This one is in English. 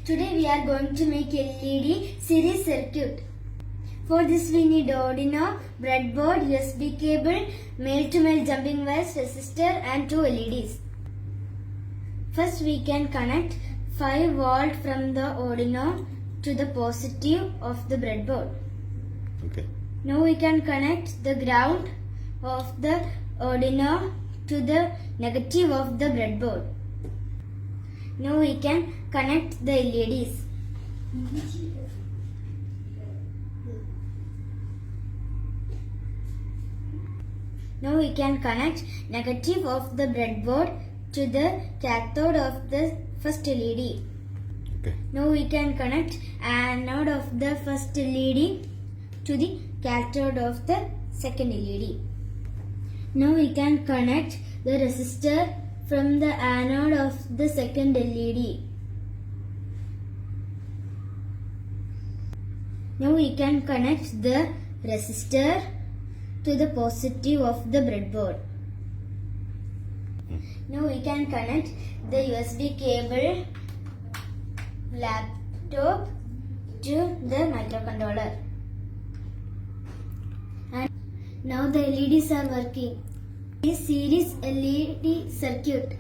Today we are going to make LED series circuit. For this we need arduino, breadboard, USB cable, male-to-male jumping wires, resistor and 2 LEDs. First we can connect 5 volt from the arduino to the positive of the breadboard. Okay. Now we can connect the ground of the arduino to the negative of the breadboard. Now we can connect the LEDs. Now we can connect negative of the breadboard to the cathode of the first LED. Okay. Now we can connect anode of the first LED to the cathode of the second LED. Now we can connect the resistor from the anode of the second LED. Now we can connect the resistor to the positive of the breadboard. Now we can connect the USB cable laptop to the microcontroller. And now the LEDs are working. This series LED circuit.